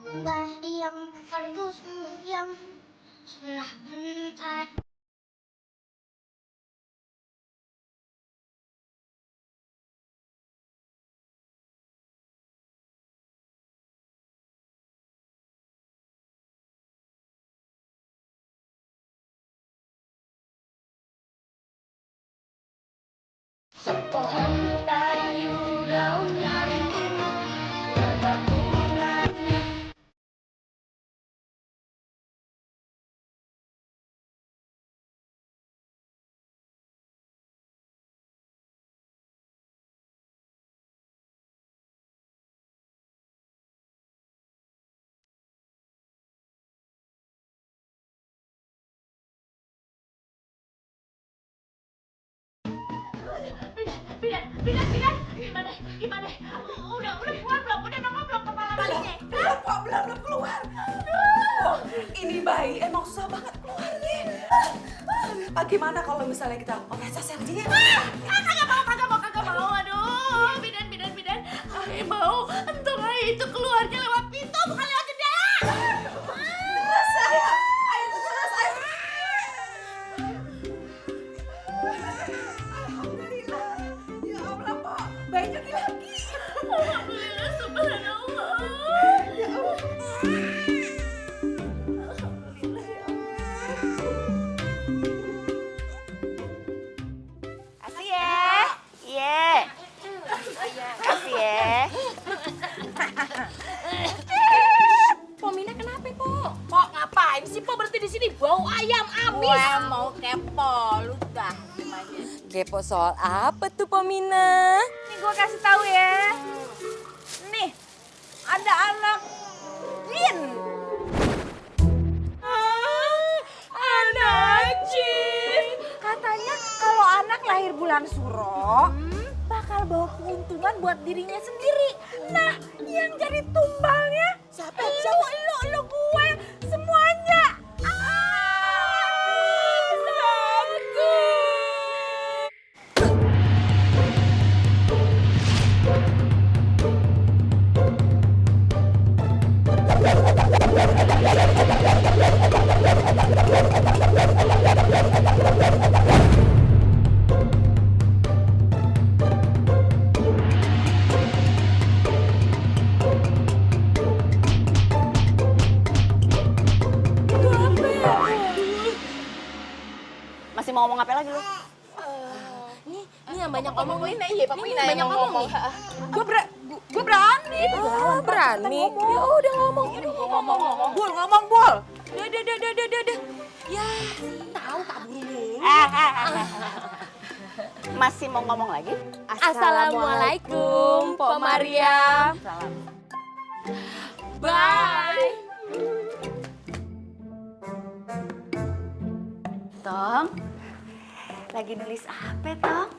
Sembahyang fardu sembahyang sunnah bentar. Sepohon kayu daun-daun berbunga. Bidan, gimana? Udah keluar belum? Udah nongol belum kepala bayinya? Belum keluar. Aduh, ini bayi emang susah banget keluarnya. Bagaimana kalau misalnya kita operasi aja ya? Kagak mau. Aduh, bidan. Mau, untung aja itu keluarnya lewat pintu bukan lewat jendela. Terus ayo. Alhamdulillah. Ya Allah, Pak. Bayinya lagi. Alhamdulillah, subhanallah. Ya Allah. Kasih ya. Iya. Kasih ya. Pomina kenapa, Po? Po ngapain sih, Po berhenti di sini? Bau ayam amis. Wah, mau kepo, lu dah. Kepo soal apa tuh, Pomina? Nih gue kasih tahu ya. Nih, ada anak jin. Anak jin. Katanya kalau anak lahir bulan Suro, bakal bawa keuntungan buat dirinya sendiri. Nah, yang jadi tumbalnya siapa? Lu gue semuanya. Masih mau ngomong apa lagi lu? Ini yang banyak ngomong nih, iya Pomina banyak yang ngomong ngomong. nih. Gue berani. Berani. Ya udah ngomong. Bul, ngomong Bul. Udah. Ya, tahu tak buru-buru. Masih mau ngomong lagi? Assalamualaikum, Po Mariam. Salam. Bye. Tong, lagi nulis apa, Tong?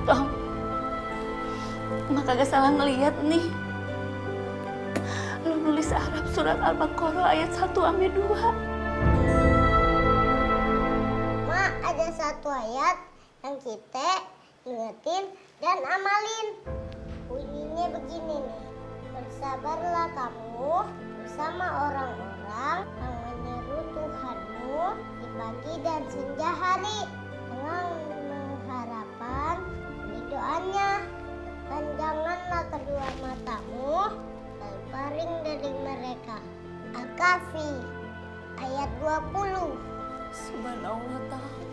Tong, Mak kagak salah ngeliat nih. Lu nulis Arab surat Al-Baqarah ayat 1 sampai 2. Mak, ada satu ayat yang kita ingetin dan amalin. Bunyinya begini nih. Bersabarlah kamu bersama orang-orang yang menyeru Tuhanmu di pagi dan senja hari dengan mengharapkan doanya, dan janganlah kedua matamu terparing dari mereka. Al-Kahfi ayat 20. Subhanallah, Tong.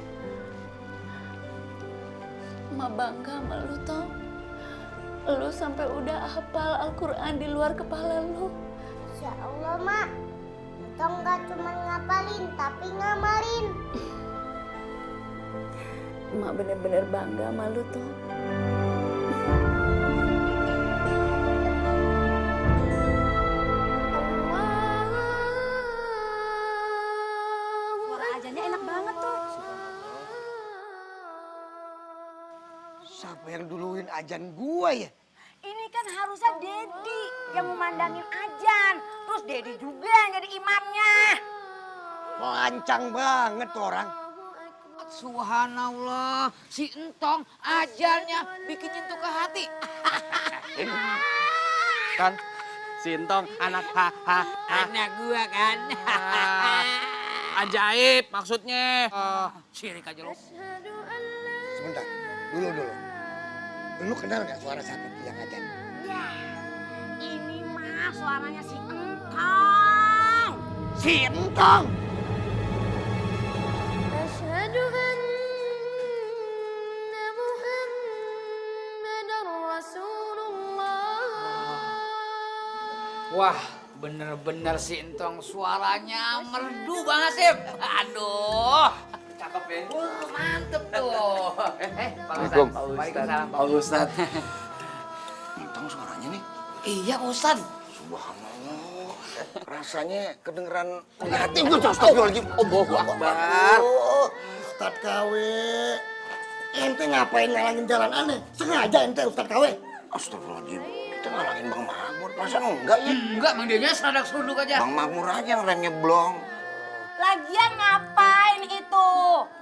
Mak bangga sama lu, Tong. Lu sampai udah hafal Al-Quran di luar kepala lu. Insya Allah, Mak. Kita nggak cuma ngapalin, tapi ngamalin. Mak bener-bener bangga sama lu, Tong. ajan gua ya? Ini kan harusnya Dedi yang memandangin ajan. Terus Dedi juga yang jadi imamnya. Lancang banget tuh orang. Subhanallah, si Entong ajalnya bikin nyentuh ke hati. Kan si Entong anak Anak gua kan. ajaib maksudnya. Sirik aja lu. Sebentar, dulu. Lu kenal gak suara siapa tuh yang ajan? Ya, ini mah suaranya si Entong. Si Entong! Asyhadu anna Muhammadar Rasulullah. Wah, bener-bener si Entong suaranya merdu banget sih. Aduh, cakep ya. Wah, mantep tuh. Pak Ustadz. Waalaikumsalam Pak Ustadz. Entong suaranya nih. Iya Pak Ustadz. Subhanallah. Rasanya kedengeran hati gue. Astagfirullahaladzim. Allahu Akbar. Ustadz KW. Ente ngapain ngalangin jalan aneh? Sengaja ente Ustadz KW? Astagfirullahaladzim. Kita ngalangin Bang Makmur. Perasaan enggak ya? Enggak, Mang Denya seradak seruduk aja. Bang Makmur aja yang remnya blong. Lagian ngapain itu?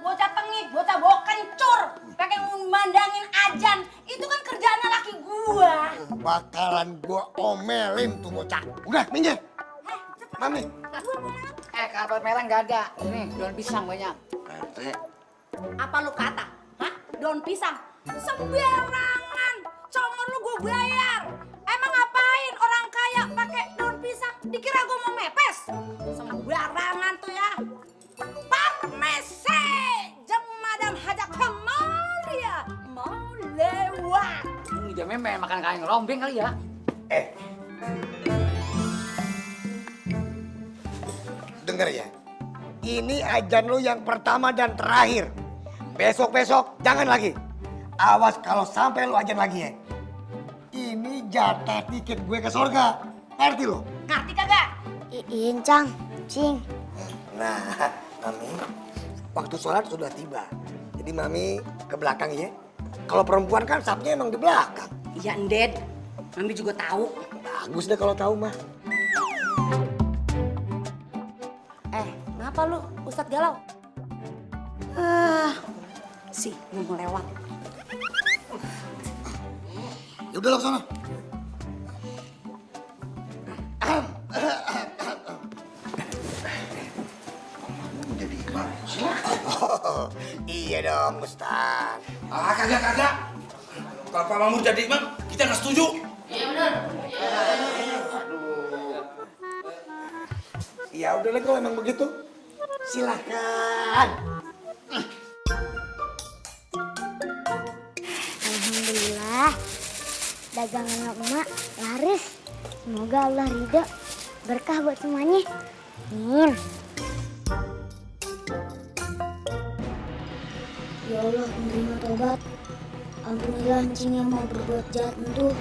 Bocah tengik, bocah bawa kencur. Pakai memandangin ajan. Itu kan kerjaannya laki gua. Bakalan gua omelin tuh bocah. Udah, minggir. Mami. Karpet merah nggak ada. Nih, daun pisang banyak. RT. Apa lu kata? Hah? Daun pisang? Sembarangan. Congor lu gua bayar. Emang ngapain orang kaya pakai daun pisang? Dikira gua mau mepes? Sembarangan tuh ya. Parmese. Jemadan hajak kemaria. Mau lewat. Ini jamnya makan kain rombeng kali ya. Dengar ya. Ini ajan lu yang pertama dan terakhir. Besok-besok jangan lagi. Awas kalau sampai lu ajan lagi ya. Ini jatah tiket gue ke surga. Ngerti lo? Ngerti kagak? Iya, Cang. Cing. Nah, Mami, waktu sholat sudah tiba. Jadi Mami ke belakang ya. Kalau perempuan kan sapnya emang di belakang. Iya, Nded. Mami juga tahu. Bagus deh kalau tahu mah. Kenapa lu, Ustadz galau? Sih, mau lewat. Ya udah lo ke sana. Jadi imam. Iya dong, Ustaz. Kagak. Kalau Pak Makmur jadi imam, kita nggak setuju. Ya udah lah kalau emang begitu. Silakan. Alhamdulillah, dagangan emak laris. Semoga Allah ridho, berkah buat semuanya. Amin. Ya Allah, menerima tobat. Ampunilah encing yang mau berbuat jahat itu.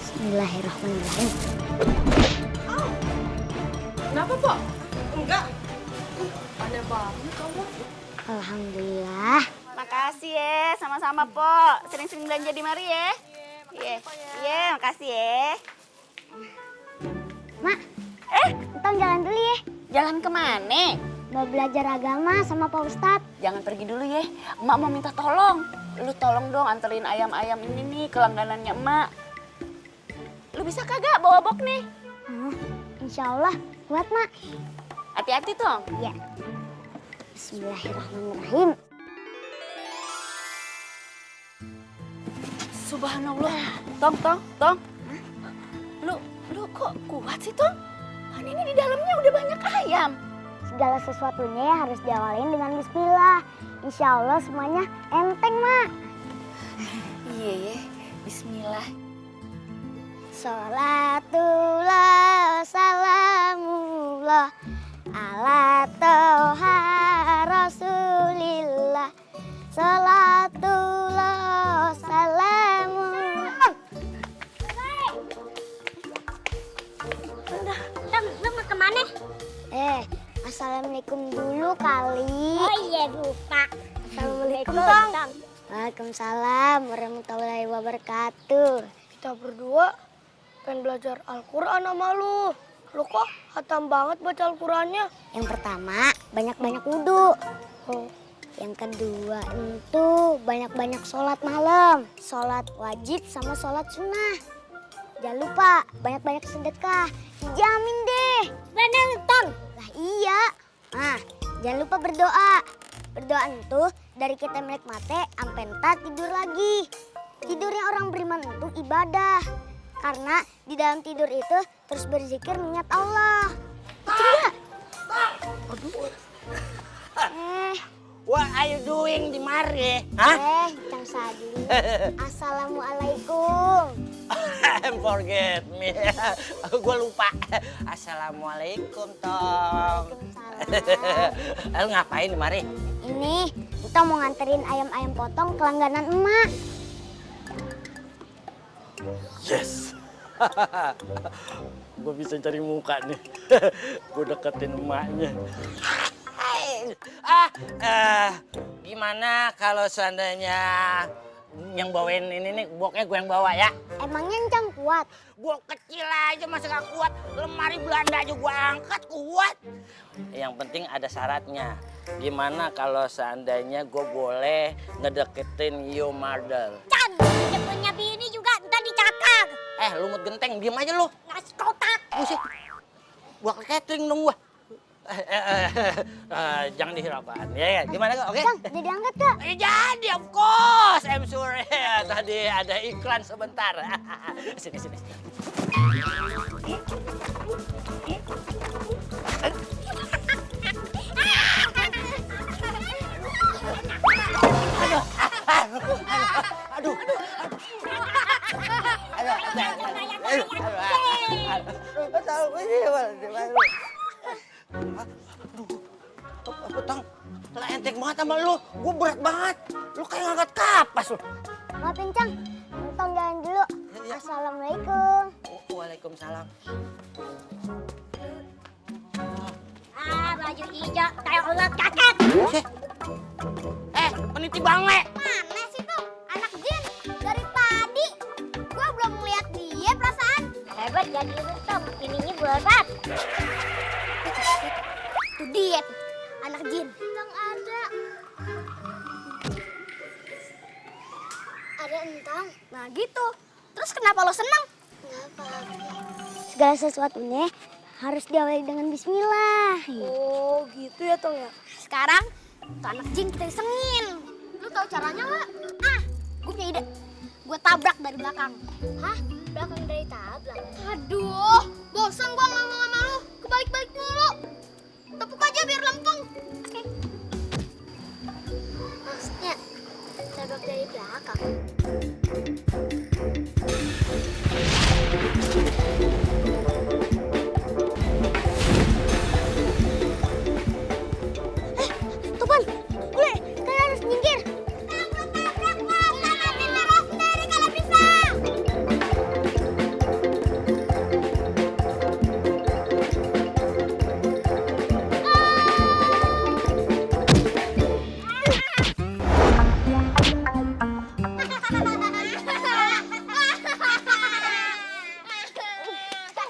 Bismillahirrahmanirrahim. Kenapa, Pok? Enggak. Alhamdulillah. Makasih ya, sama-sama Pok. Sering-sering belanja di mari ya. Iya, makasih ya. Mak, Entong jalan dulu ya. Jalan kemana? Mau belajar agama sama Pak Ustadz. Jangan pergi dulu ya. Emak mau minta tolong. Lu tolong dong anterin ayam-ayam ini nih ke langganannya emak. Lu bisa kagak bawa bok nih? Insya Allah kuat, Mak. Hati-hati Tong. Ya. Bismillahirrahmanirrahim. Subhanallah. Tong. Lu kok kuat sih Tong? Kan ini di dalamnya udah banyak ayam. Segala sesuatunya ya harus diawalin dengan bismillah. Insya Allah semuanya enteng, Mak. Iya ya, bismillah. Salatullah salamullah ala toha rasulillah. Salatullah salamullah. Udah mau kemana? Assalamualaikum dulu kali. Oh iya lupa. Assalamualaikum, Tang. Waalaikumsalam warahmatullahi wabarakatuh. Kita berdua pengen belajar Al-Quran sama lu. Lu kok hatam banget baca Al-Qurannya? Yang pertama, banyak-banyak wudhu. Oh. Yang kedua itu banyak-banyak sholat malam. Sholat wajib sama sholat sunnah. Jangan lupa banyak-banyak sedekah. Dijamin deh. Bener, Tang. Lah iya. Nah, jangan lupa berdoa. Berdoa itu dari kita melek mate ampe entar tidur lagi. Tidurnya orang beriman itu ibadah. Karena di dalam tidur itu terus berzikir mengingat Allah. Coba. What are you doing di mari? Hah? Cang Sadi. Assalamualaikum. Forget me. Gue lupa. Assalamualaikum, Tong. Lu ngapain di mari? Ini kita mau nganterin ayam-ayam potong ke langganan emak. Yes. Gue bisa cari muka nih. Gue deketin emaknya. Gimana kalau seandainya yang bawain ini nih, boknya gue yang bawa ya? Emangnya Cang kuat? Gue kecil aja masa gak kuat, lemari Belanda aja gue angkat kuat. Yang penting ada syaratnya. Gimana kalau seandainya gue boleh ngedeketin you mother? Cang, udah punya bini juga ntar dicakar. Lumut genteng, diem aja lu. Nasi kotak. Buset, gua ke catering dong gua. Jangan dihiraukan, ya gimana kok? Oke? Cang, jadi angkat gak? Jadi, of course. I'm sorry. Tadi ada iklan sebentar. Sini. Aduh. Tang, telah enteng banget sama lu. Gue berat banget. Lu kayak ngangkat kapas lu. Maafin Cang, Tong jalan dulu. Assalamualaikum. Waalaikumsalam. Baju hijau kayak ulat kakek. Peniti bangle. Mana sih tuh anak jin dari tadi? Gua belum lihat dia perasaan. Hebat jadi Tong, ininya berat. Tuh dia tuh, anak jin. Tong ada. Ada entang. Nah gitu. Terus kenapa lo senang? Nggak apa-apa. Segala sesuatunya harus diawali dengan bismillah. Oh gitu ya Tong ya. Sekarang tuh anak jin kita isengin. Lu tahu caranya nggak? Gue punya ide. Gue tabrak dari belakang. Hah? Belakang dari tabrak? Aduh, bosan gue ngomong sama lu. Kebalik-balik mulu. Tepuk aja biar lempeng. Oke. Maksudnya tabrak dari belakang. Tupan, boleh, kalian harus minggir. Tabrak, selamatin diri sendiri kalau bisa.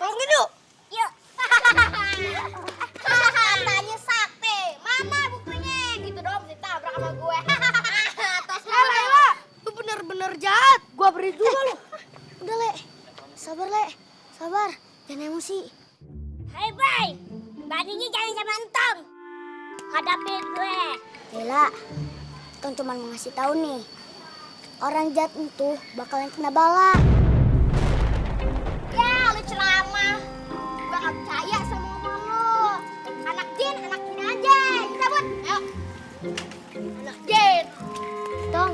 Tolongin yuk. Yuk. Katanya sate. Mana buktinya? Gitu dong ditabrak sama gue. Laila, lu bener-bener jahat. Gua beri juga lu. Udah, Le. Sabar, Le. Sabar. Jangan emosi. Hai, Bay. Baninya jangan sama Entong. Hadapin gue. Laila, Entong cuma mau ngasih tahu nih. Orang jahat itu bakalan kena bala. Ya, lu ceramah. Gua gak percaya sama omongan lu. Anak jin aja. Cabut, ayo. Anak jin. Tong,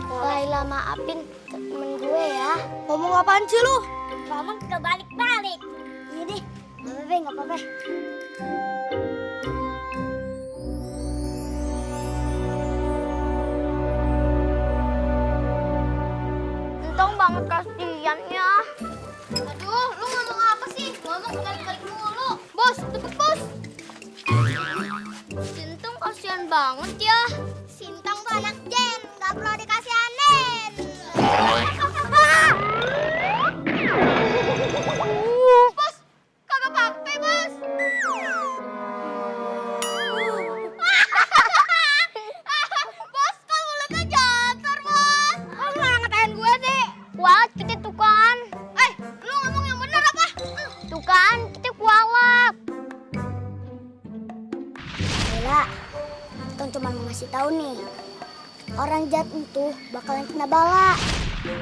Laila maafin temen gue ya. Ngomong apaan sih lu? Ngomong kebalik-balik. Iya deh, gak apa-apa. Entong banget kasihannya. Aduh, lu ngomong apa sih? Ngomong kebalik-balik mulu. Bos, cepet bos. Sintong kasihan banget ya. Sintang tuh anak Jen, nggak perlu dikasihanin. Bos, kagak pakai bos. Bos, kok mulutnya jantar bos? Kamu malah ngatain gue sih. Wah, kita tukan. Lu ngomong yang bener apa? Tukan, kita kualak. Bella, Tong cuma mau ngasih tahu nih, orang jahat itu bakalan kena bala.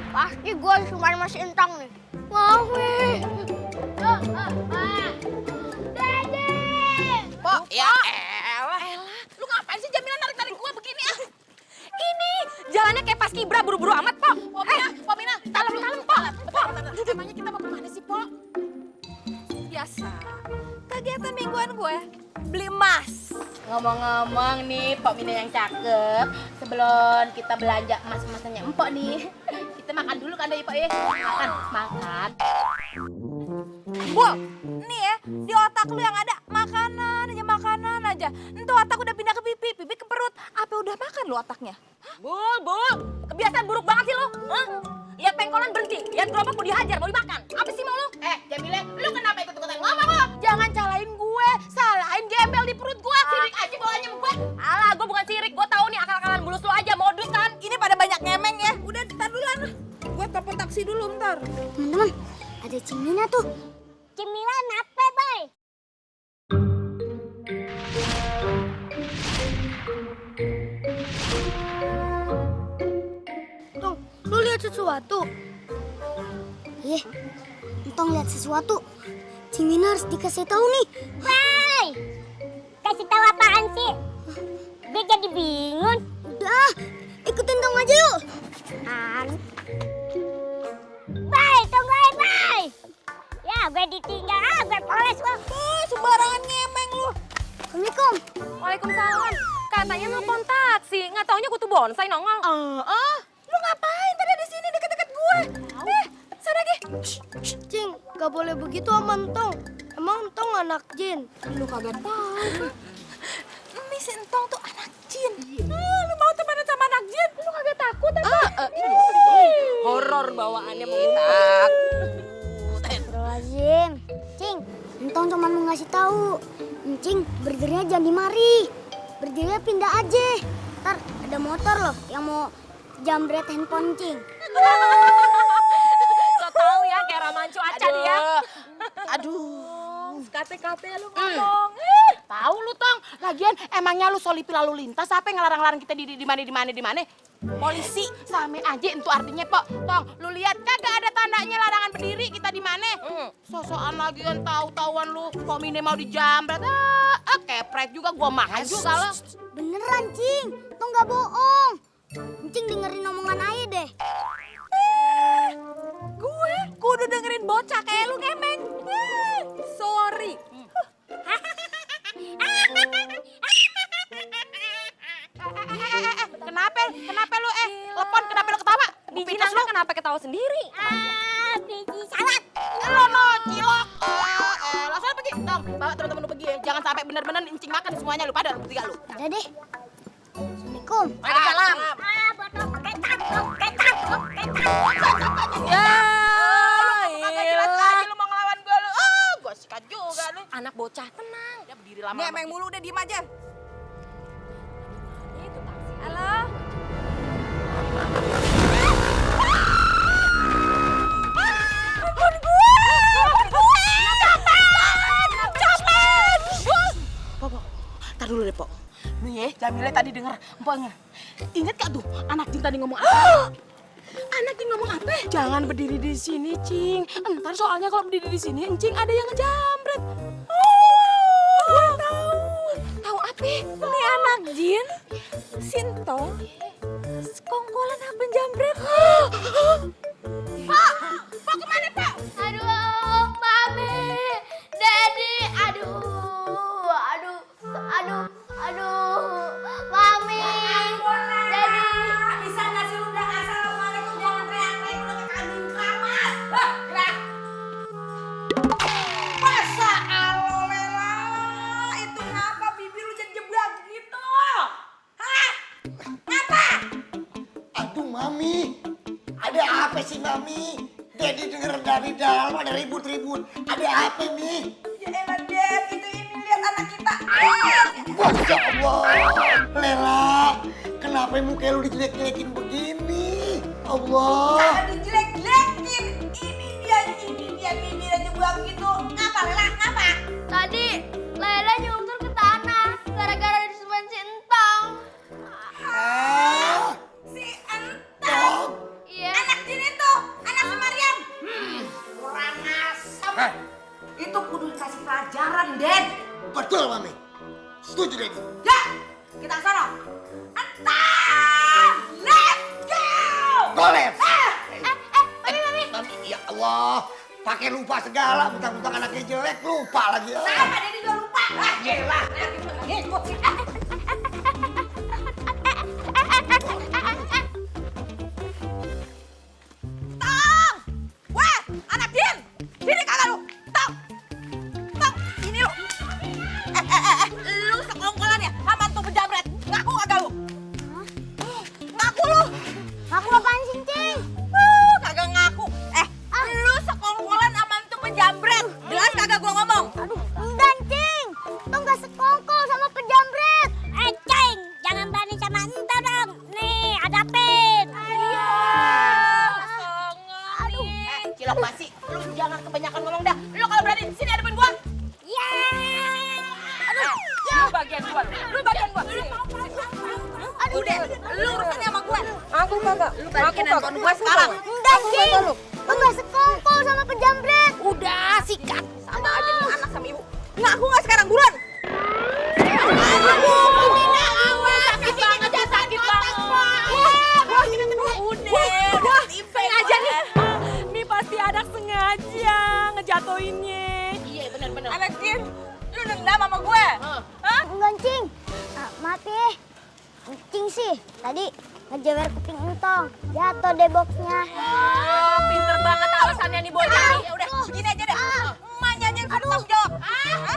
Pasti gue cuma masih entang nih. Maui. Dede. Pok, ya elah. Lu ngapain sih Jamila narik-narik gua begini ah? Ini jalannya kayak pas kibra buru-buru amat, Pok. Pok Mina, talem-talem, Pok. Pok, emangnya kita mau kemana sih, Pok? Biasa. Kegiatan mingguan gue beli emas. Ngomong-ngomong nih, Pok Mina yang cakep, sebelum kita belanja emas-emasannya Empok nih, kita makan dulu kan deh, Pok ya? Makan. Bu, nih ya, di otak lu yang ada makanan aja. Entu otak udah pindah ke pipi ke perut. Apa udah makan lu otaknya? Bu, kebiasaan buruk banget sih lu. Lihat pengkolan berhenti, lihat gerobak mau dihajar, mau dimakan. Apa sih mau lu? Jamile, lu kenapa ikut-ikutan ngomong lu? Jangan salahin gue, salahin gembel di perut gue. Sirik aja bawanya sama gue. Alah, gue bukan sirik, gue tahu nih akal-akalan bulus lu aja, modus kan. Ini pada banyak ngemeng ya. Udah, ntar duluan. Gue telepon taksi dulu, ntar. Teman-teman, ada Cimina tuh. Cimina nape, Bay? Tong, lu lihat sesuatu? Iya, Tong lihat sesuatu. Cimina harus dikasih tahu nih. Bay, kasih tahu apaan sih? Gue jadi bingung. Udah, ikutin Tong aja yuk. Bay, tunggu Bay. Ya, gue ditinggal, gue poles lo. Sembarangan ngemeng lu. Assalamualaikum. Waalaikumsalam. Katanya nelfon taksi, nggak taunya gue tuh bonsai nongol. Lu ngapain tadi di sini deket-deket gue? Sana lagi. Cing, gak boleh begitu sama Entong. Emang Entong anak jin. Lu kagak tahu. Ini si Entong tuh anak jin. Lu mau temenan sama anak jin? Lu kagak takut apa? Horor bawaannya mengitak. Astagfirullahaladzim. Cing, Entong cuma mau ngasih tahu. Cing, berdirinya jangan di mari. Berdirinya pindah aja. Ntar ada motor loh yang mau jambret handphone Cing. So tau ya kayak ramaan cuaca dia. Aduh, Kate-kate lu ngomong. Tahu lu Tong, lagian emangnya lu solipi lalu lintas apa yang ngelarang-larang kita di mana? Polisi sama aja itu artinya, Pok. Tong, lu lihat kagak ada tandanya larangan berdiri kita di mana? Sosokan lagian tahu-tahuan lu kok Mine mau dijambret. Keprek juga gua makan juga lo. Beneran Cing, Entong gak bohong. Cing dengerin omongan Aye deh. Gue kudu dengerin bocah kayak lu ngemeng. Sorry. Kenapa lu telepon kenapa lu ketawa? Biji nangka kenapa ketawa sendiri? Biji salad. Lo cilok. Langsung pergi. Tong, bawa teman-teman lu pergi ya. Jangan sampai bener-bener incing makan semuanya lu pada bertiga lu. Udah deh. Assalamualaikum. Waalaikumsalam. Botol kecap. Ya. Kagak jelas aja lu mau ngelawan gue lu. Gue sikat juga lu. Anak bocah tenang. Ya berdiri lama. Ngemeng mulu udah diem aja. Itu taksi. Halo. Ntar dulu deh, Pok. Nih ya, Jamila tadi denger, Mpok inget gak tuh anak Jin tadi ngomong apa? Anak Jin ngomong apa? Jangan berdiri di sini, Cing. Entar soalnya kalau berdiri di sini, Encing ada yang ngejambret. Gue tahu. Tahu apa? Ini anak Jin, Sintong, sekongkolan apa jambret? Pak kemana Pak? Aduh, Mami, Daddy, aduh, Mami, Daddy. Bisa nggak sih lu udah assalamualaikum jangan teriak-teriak udah kayak kambing keramas. Masa alolela itu ngapa bibir lu jadi jeblak gitu? Hah? Ngapa? Mami. Ada apa sih Mami? Dedi denger dari dalam ada ribut-ribut. Ada apa Mi? Ya elah Dad, itu ini lihat anak kita. Masya Allah. Lela, kenapa muka lu dijelek-jelekin begini? Allah. Aduh jelek-jelekin. Ini dia bibir aja buang gitu. Ngapa Lela, ngapa? Tadi Lela nyungsur ke tanah gara-gara disemen si Entong. Si Entong. Iya. Anak jin itu, anak si Maryam. Kurang asem. Itu kudu dikasih pelajaran, Dad. Betul Mami. Setuju Dedi. Ya, kita ke sana. Entah, let's go. Golep. Mami, ya Allah. Pakai lupa segala, mentang-mentang anaknya jelek, lupa lagi. Sama Dedi juga lupa. Ah, jelah. Tong! Wah, anak jin! Sini kagak lu! Tong! Tong, ini lu! Lu sekongkolan ya sama tuh penjamret. Ngaku kagak lu? Ngaku lu! Ngaku apaan sih, Cing? Kagak ngaku. Lu sekongkolan sama tuh penjamret. Jelas kagak gua ngomong? Aduh, enggak, Cing. Tuh nggak sekongkol sama penjamret. Cing, jangan berani sama Entong dong. Nih, adapin. Aduh. Cilok masih. Lu jangan kebanyakan ngomong dah. Lu kalau berani sini hadapin gua. Ya. Aduh. Lu bagian gua. Lu bagian gua. Aduh, Udah, lu urusannya sama gua. Aku kagak. Lu balikin handphone gua sekarang. enggak, Cing. Tuh nggak sekongkol sama penjamret. Udah, sikat. Sama aja nih anak sama ibu. Ngaku nggak sekarang, buruan. Sakit banget ya, sakit banget. Udah, sengaja nih. Ini pasti ada sengaja ngejatoinnya. Iya, benar-benar. Anak Jin, lu dendam sama gue? Hah? Enggak, Cing. Maaf ya. Cing sih, tadi ngejewer kuping Entong. Jatuh deh boxnya. Pinter banget alasannya nih bocah nih. Ya udah, gini aja deh. Emaknya aja yang tanggung jawab.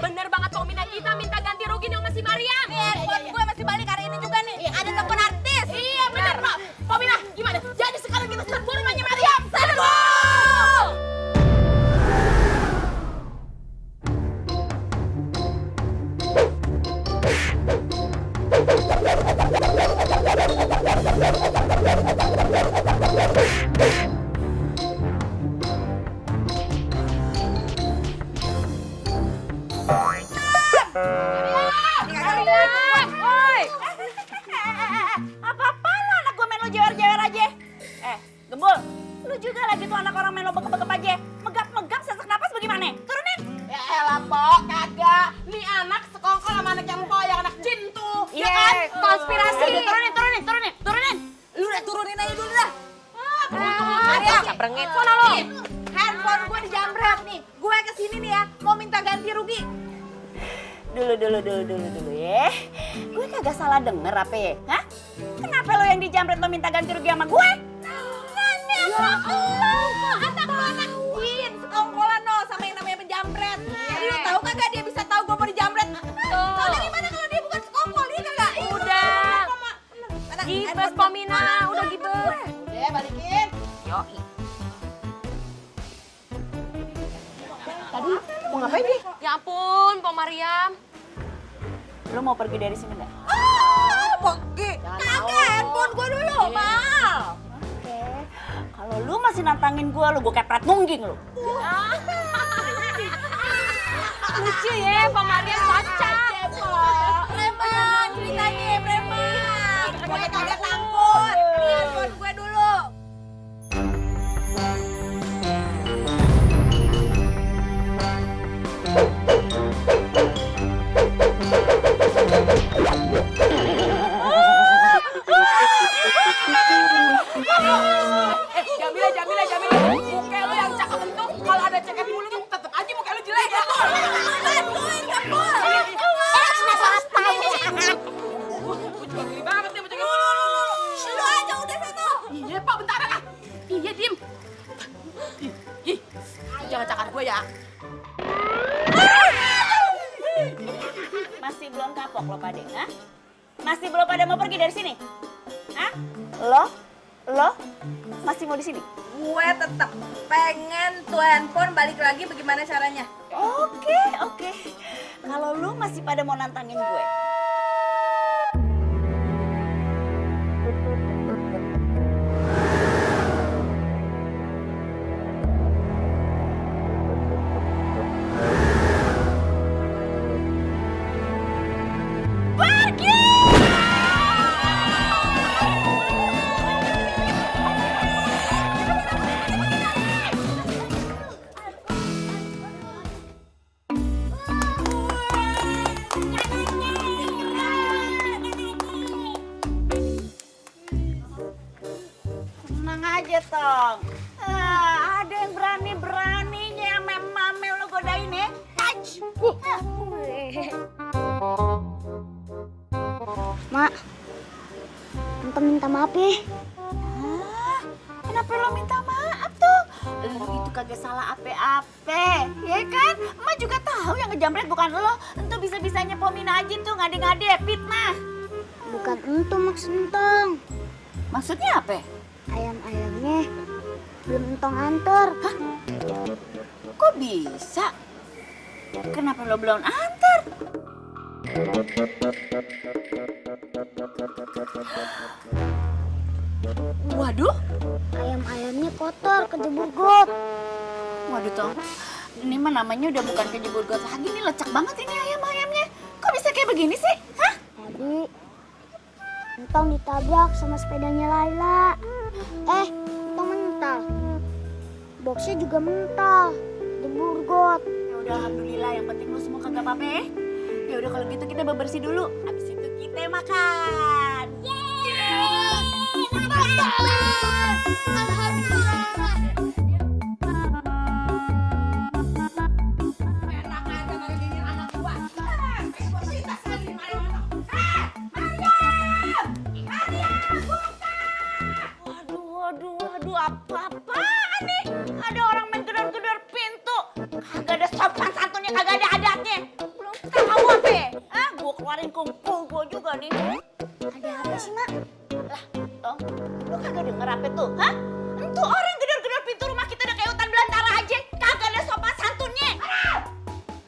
Bener banget Pomina, kita minta ganti rugi nih sama si Maryam. Nih, handphone gue masih balik hari ini juga nih. Ada telepon artis. Iya bener Pak. Pomina gimana? Jadi sekarang kita serbu rumahnya Maryam. Serbu! Apa-apaan lo anak gue main lo jewer-jewer aja? Gembul, lu juga lagi tuh anak orang main lo begep-begep aja. Megap-megap sesak napas bagaimana? Turunin. Ya elah Pok, kagak. Nih anak sekongkol sama anak yang Pok, yang anak jin tuh. Ya kan? Konspirasi. Turunin. Lu udah turunin aja dulu dah. Maria, caprengit. Sono lo. Handphone gue dijamret nih. Gue kesini nih ya, mau minta ganti rugi. Dulu ya. Gue kagak salah denger apa ya? Hah? Kenapa lo yang dijamret lo minta ganti rugi sama gue? Aneh sama lo, anak lo anak jin. Sekongkolan lo sama yang namanya penjamret. Lu tahu kagak dia bisa tahu gue mau dijamret? Tahu dari mana kalau dia bukan sekongkol, dia kagak? Udah. Gibes Pomina, udah gibes. Udah, balikin. Yoi. Tadi mau ngapain dia? Ya ampun, Pok Maryam. Lo mau pergi dari sini nggak? Pergi. Kagak, handphone gue dulu, Mal. Oke. Kalau lu masih nantangin gue kepret mungging lu. Lucu ya, Pok Maryam kocak. Preman, ceritanya preman. Gue kagak takut. Handphone gue dulu. Jamila. Muka lu yang cakep itu kalau ada ceket mulu tuh tetep aja muka lu jelek ya. Bantuin, Kepul. Gue juga geli banget nih bocah. Lu aja udah satu. Iya Pak, bentar ah. Iya diem. Ih, jangan cakar gue ya. Masih belum kapok lo pada, ha? Masih belum pada mau pergi dari sini? Hah? Lo Lo masih mau di sini? Gue tetap pengen tuh handphone balik lagi, bagaimana caranya? Oke. Kalau lu masih pada mau nantangin gue. Tenang aja, Tong. Ada yang berani-beraninya yang mamel lo godain ya. Mak, Entong minta maaf ya. Kenapa lo minta maaf tuh? Lo itu kagak salah ape-ape, ya kan? Emak juga tahu yang ngejamret bukan lo. Entu bisa-bisanya Pomina aja tuh ngade-ngade, fitnah. Bukan Entong maksud Entong. Maksudnya apa? Ayam-ayamnya belum Entong antar. Hah? Kok bisa? Kenapa lo belum antar? Waduh, Ayam-ayamnya kotor, kejebur got. waduh Tong. Ini mah namanya udah bukan kejebur got lagi, nih lecek banget ini ayam-ayamnya. Kok bisa kayak begini sih? Hah? Tadi Entong ditabrak sama sepedanya Laila. Entong mental. Boxnya juga mental. Jebur got. Ya udah alhamdulillah, yang penting lu semua kagak apa-apa ya. Ya udah kalau gitu kita bebersih dulu. Habis itu kita makan. Enak aja kali gini anak gua. Kita sendiri main anak. Waduh, apa-apaan nih? Ada orang main gedor-gedor pintu. Kagak ada sopan santunnya, kagak ada adatnya. Belum tahu apa ya? Gua keluarin kumpul gua juga nih. Ada apa sih, Mak? Lah, Tong, lu kagak denger apa tuh? Hah? Entu orang gedor-gedor pintu rumah kita udah kayak hutan belantara aja. Kagak ada sopan santunnya.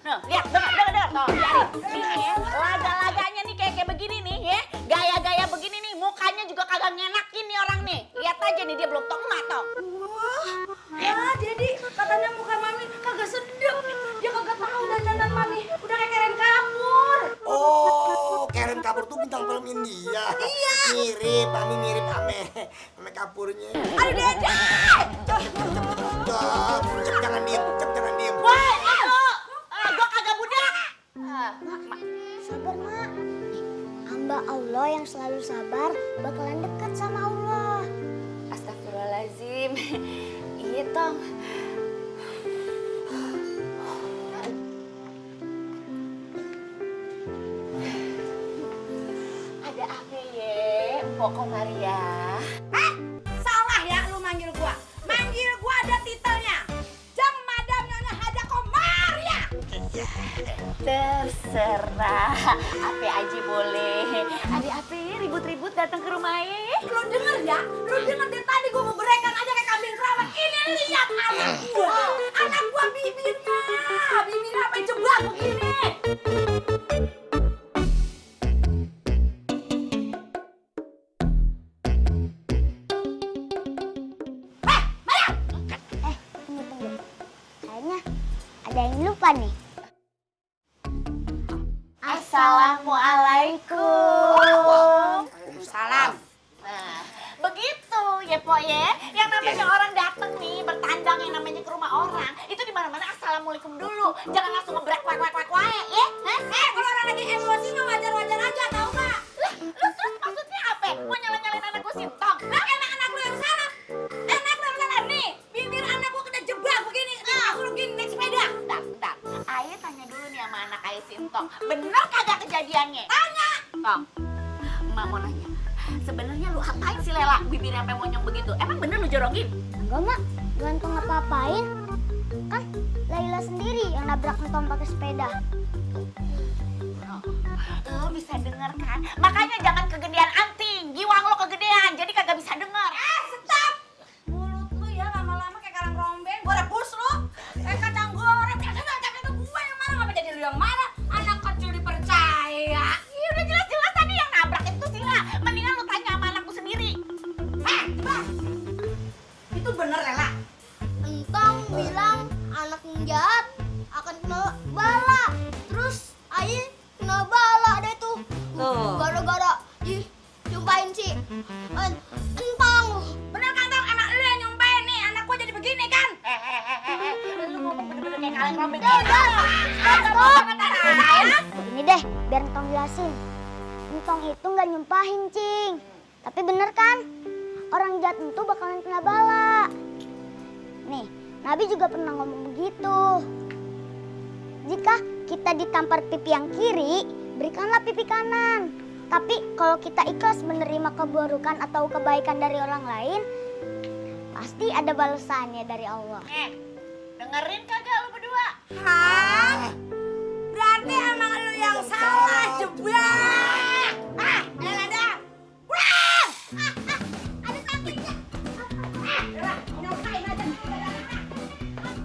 Nah, lihat, dengar. Tuh, biarin. Nih ya, laga-laganya nih kayak begini nih ya. Gaya-gaya begini nih, mukanya juga kagak ngenakin nih orang nih. Lihat aja nih, dia belum tong matong. Jadi katanya muka mami kagak sedap. Dia kagak tahu dandanan mami. Udah kayak Karen kabur. Oh, Karen kabur tuh bintang film India. Iya. Mirip, Mami mirip ame kapurnya. Aduh Dede. Cep jangan diem. Woi, lu! Gua kagak budak. Sabar, Mak. Hamba Allah yang selalu sabar bakalan dekat sama Allah. Astagfirullahaladzim. Iya, Tong. Ada apa ya, Pokok Maria? Salah ya lu manggil gua. Manggil gua ada titelnya. Jeng Madam Nyonya Haja Komaria. Terserah, apa aja boleh. Ada apa ya ribut-ribut datang ke rumah ya? Lu denger ya? Lu denger dari tadi gua mau berekan aja kayak kambing keramat. Ini lihat anak gua. Anak gua bibirnya. Bibirnya apa jebak begini? Tunggu. Kayaknya ada yang lupa nih. Assalamualaikum. Salam. Nah, begitu ya Po ya. Yang namanya orang datang nih bertandang yang namanya ke rumah orang, itu di mana-mana assalamualaikum dulu. Jangan langsung ngebrak wae ya. Kalau orang lagi emosi mah wajar-wajar aja tau gak? Lah, lu terus maksudnya apa? Mau nyalain anak gue Sintong? Lah emang anak lu yang salah. Anak lu yang salah nih. Bibir anak gua kena jebak begini. Aku lu gini naik sepeda. Bentar. Ayah tanya dulu nih sama anak Ayah Sintong. Bener kagak kejadiannya? Tanya. Tong, Emak mau nanya. Sebenarnya lu apain sih Lela bibirnya sampai monyong begitu? Emang bener lu jorogin? Enggak, Mak. Bukan Entong ngapa-apain. Kan Laila sendiri yang nabrak Entong pakai sepeda. Lo bisa denger kan? Makanya jangan kegedean anting. Giwang lo kegedean, jadi kagak bisa denger. Ini deh, biar Entong jelasin. Entong itu nggak nyumpahin, Cing. Tapi bener kan? Orang jahat itu bakalan kena bala. Nih, Nabi juga pernah ngomong begitu. Jika kita ditampar pipi yang kiri, berikanlah pipi kanan. Tapi kalau kita ikhlas menerima keburukan atau kebaikan dari orang lain, pasti ada balasannya dari Allah. Dengerin kagak lu berdua? Hah? Berarti emang lu yang salah, jebak. Elada. Wah! Ada sakitnya. Nyobain aja.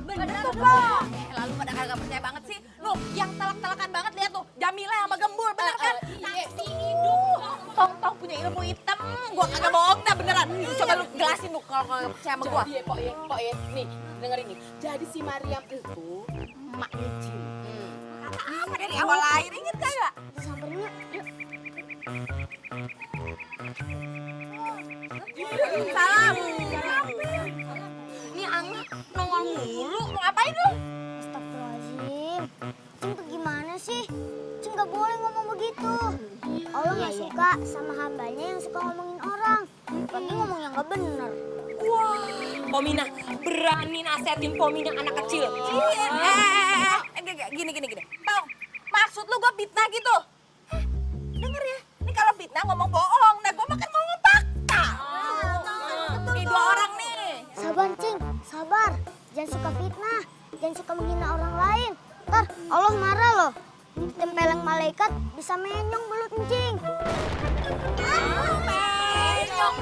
Bener tuh, kok. Lalu pada kagak percaya banget sih. Lu yang telak-telakan banget lihat tuh. Jamila sama Gembul, bener kan? Saksi hidung. Tong punya ilmu hitam. Gua kagak bohong dah beneran. Lu coba lu jelasin lu kalau kagak percaya sama gua. Jadi Pok Ye, nih dengerin nih. Jadi si Mariam itu emaknya Jin. Kata apa dari awal lahir, inget kagak? Samperin yuk. Salam. Ini Angga nongol mulu. Mau ngapain lu? Astagfirullahaladzim. Cing tuh gimana sih? Cing gak boleh ngomong begitu. Allah gak suka sama hambanya yang suka ngomongin orang. Apalagi ngomong yang gak bener. Wah, Pomina berani nasehatin Pomina anak kecil. Gini. Tong, maksud lu gua fitnah gitu? Denger ya, ini kalau fitnah ngomong bohong. Nah, gua makan ngomong fakta. Ini dua orang nih. Sabar, Cing. Sabar. Jangan suka fitnah. Jangan suka menghina orang lain. Ntar Allah marah loh. Tempeleng malaikat bisa menyong belut Cing. Menyong.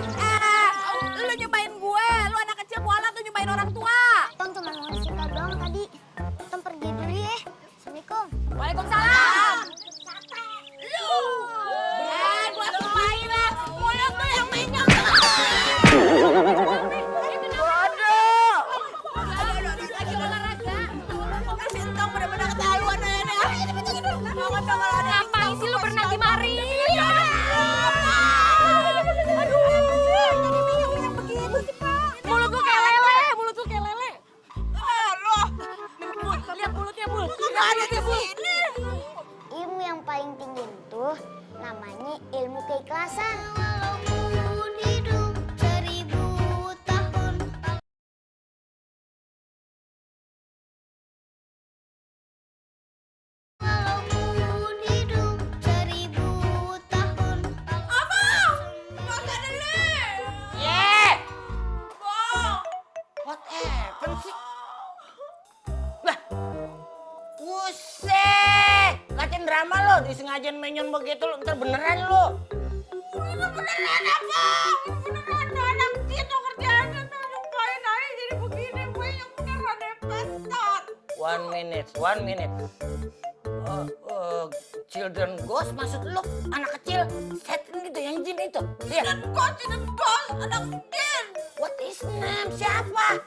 Lu nyobain gue. Lu anak kecil kualat tuh nyobain orang tua. Tong cuma mau ngasih tau doang tadi. Tong pergi dulu ya. Assalamualaikum. Waalaikumsalam. Lu. Gua sumpahin lah. Mulut tuh yang menyong. Waduh. Lagi olahraga. Si Entong bener-bener ketahuan aja nih. Ngapain sih lu berenang di mari? Aduh. Jadi minyak begitu sih, Pak. Mulut lu kayak lele. Loh. Lihat mulutnya, Bul. Nggak ada di sini. Ilmu yang paling tinggi itu namanya ilmu keikhlasan. What happened sih? Lah, buset! Latihan drama lo, disengajain menyon begitu lo, ntar beneran lo. Beneran apa? Beneran anak itu kerjaannya tuh nyumpahin aja jadi begini. Gue yang beneran hebat. 1 minute. Children ghost maksud lo? Anak kecil? Setan gitu, yang jin itu? Iya. Jin ghost, anak jin. What is name? Siapa?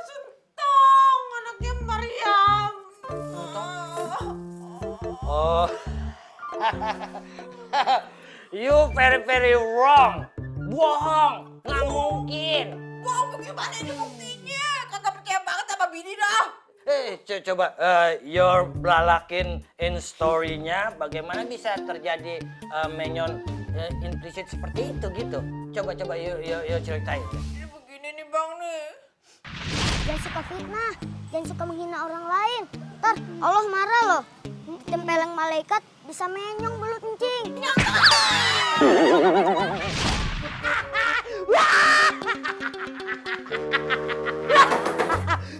Sentong, anaknya Mariam. Oh. You very wrong. Bohong. Nggak mungkin. Wow, bagaimana ini buktinya? Kagak percaya banget sama bini dah. Coba your belalakin in story-nya bagaimana bisa terjadi menyon implisit seperti itu gitu. Coba yuk ceritain. Ini begini nih Bang nih. Jangan suka fitnah. Jangan suka menghina orang lain. Ntar Allah marah loh. Tempeleng malaikat bisa menyong belut Cing.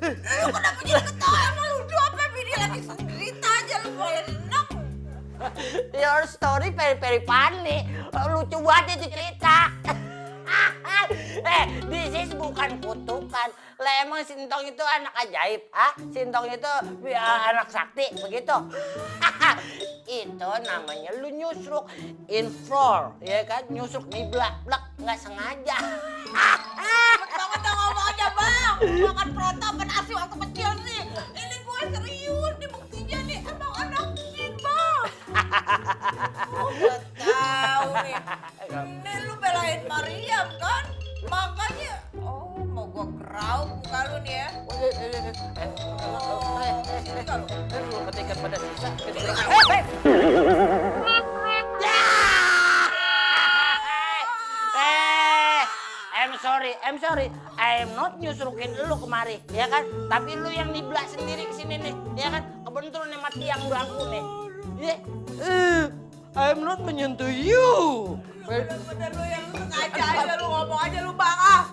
Lu kenapa jadi ketawa sama lu? Apa bini lagi cerita aja lu boleh seneng. Your story very funny. Lucu banget itu cerita. This is bukan kutukan. Lah emang Sintong itu anak ajaib, Sintong itu anak sakti, begitu. Itu namanya lu nyusruk in floor, ya kan? Nyusruk di blak-blak, nggak sengaja. Banget dah ngomong aja Bang. Makan protopan asi waktu kecil sih. Ini gue serius, ini buktinya nih. Emang anak jin Bang. Gue tahu nih. Ini lu belain Mariam kan? Makanya, mau gue kerau muka lu nih ya. Lu ketika pada sisa. I'm sorry. I'm not nyusurukin lu kemari, ya kan? Tapi lu yang dibelak sendiri kesini nih, ya kan? Kebentur nih mati yang bangku nih. I'm not menyentuh you. Bener-bener lu yang sengaja aja lu ngomong aja lu bang.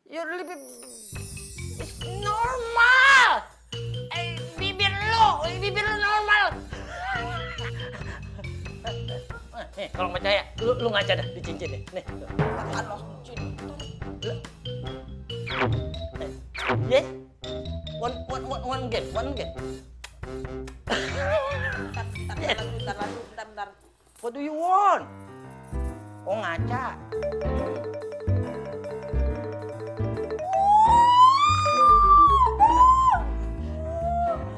Your life is normal. Bibir lu normal. Kalau percaya, lu ngaca dah di cincin nih. Nih. Makan lo. Yes. One game. Bentar. What do you want? Oh, ngaca.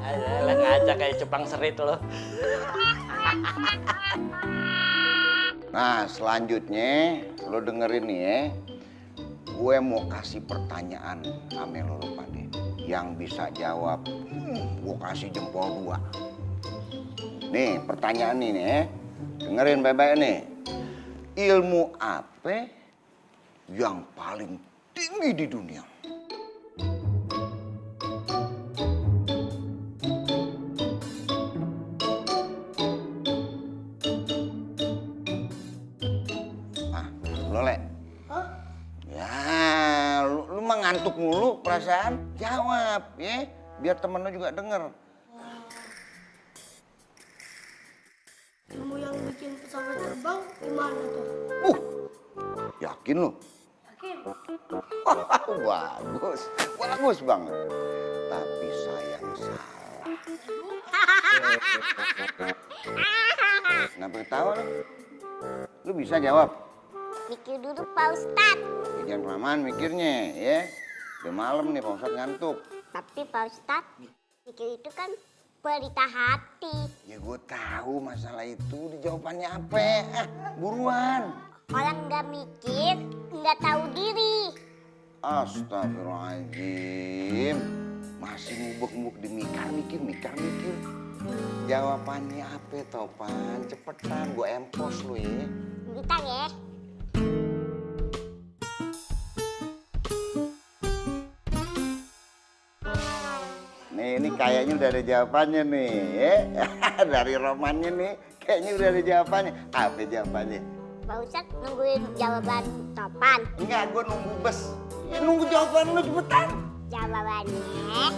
Alah, ngaca kayak cupang serit lo. Nah, selanjutnya lo dengerin nih ya. Gue mau kasih pertanyaan sama lo pada. Yang bisa jawab, gue kasih jempol 2. Nih, pertanyaan ini ya. Dengerin baik-baik nih. Ilmu apa yang paling tinggi di dunia? Ngantuk mulu perasaan, jawab ya, biar temen lo juga denger. Ilmu yang bikin pesawat terbang gimana tuh? Yakin lo? Yakin. Bagus banget. Tapi sayang salah. Kenapa ketawa lo? Lu bisa jawab? Mikir dulu Pak Ustadz. Ya, jangan kelamaan mikirnya ya. Udah malam nih Pak Ustadz ngantuk. Tapi Pak Ustadz, mikir itu kan berita hati. Ya gue tahu masalah itu, jawabannya apa? Buruan. Orang nggak mikir, nggak tahu diri. Astagfirullahaladzim. Masih ngubek-ngubek di mikir. Jawabannya apa Topan? Cepetan, gue empos lu ya. Bentar ya. Ini kayaknya udah ada jawabannya nih ya. Dari romannya nih kayaknya udah ada jawabannya. Apa jawabannya? Pak Ustadz nungguin jawaban Topan. Enggak, gue nunggu bus. Ya nunggu jawaban lu cepetan. Jawabannya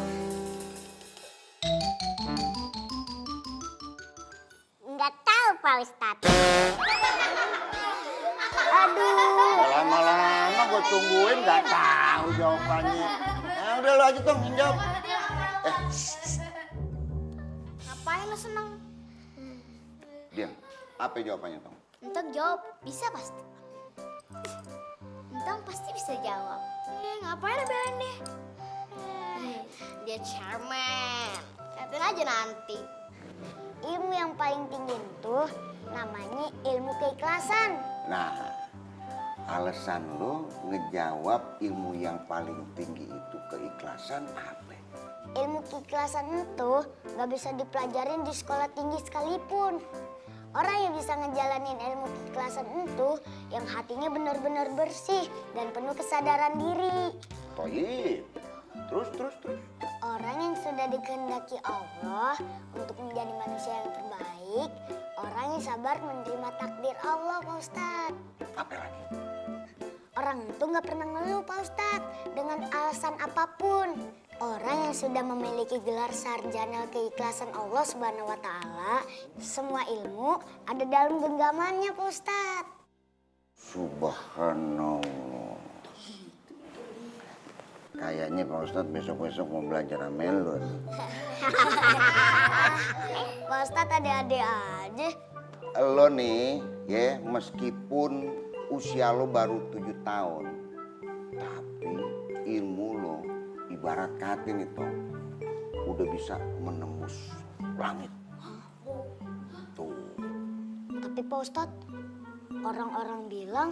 nggak tahu Pak Ustadz. Aduh. Lama-lama gue tungguin nggak tahu jawabannya. Nah udah lo aja Tong yang jawab. Ngapain lo seneng? Diam. Apa jawabannya Tong? Entong jawab, bisa pasti. Entong pasti bisa jawab. Ngapain lo belain deh? Dia charman. Lihatin aja nanti. Ilmu yang paling tinggi itu namanya ilmu keikhlasan. Nah, alasan lo ngejawab ilmu yang paling tinggi itu keikhlasan apa? Ilmu keikhlasan itu nggak bisa dipelajarin di sekolah tinggi sekalipun. Orang yang bisa ngejalanin ilmu keikhlasan itu yang hatinya benar-benar bersih dan penuh kesadaran diri. Toyib. Terus. Orang yang sudah dikehendaki Allah untuk menjadi manusia yang terbaik, orang yang sabar menerima takdir Allah, Pak Ustadz. Apa lagi? Orang itu nggak pernah ngeluh, Pak Ustadz, dengan alasan apapun. Orang yang sudah memiliki gelar sarjana keikhlasan Allah Subhanahu wa Ta'ala, semua ilmu ada dalam genggamannya, Pak Ustadz. Subhanallah. Kayaknya Pak Ustadz besok-besok mau belajar sama lu. Pak Ustadz adik-adik aja. Lo nih, ya meskipun usia lo baru 7 tahun, tapi ilmu lo ibarat katin itu udah bisa menembus langit. Tuh. Tapi Pak Ustadz, orang-orang bilang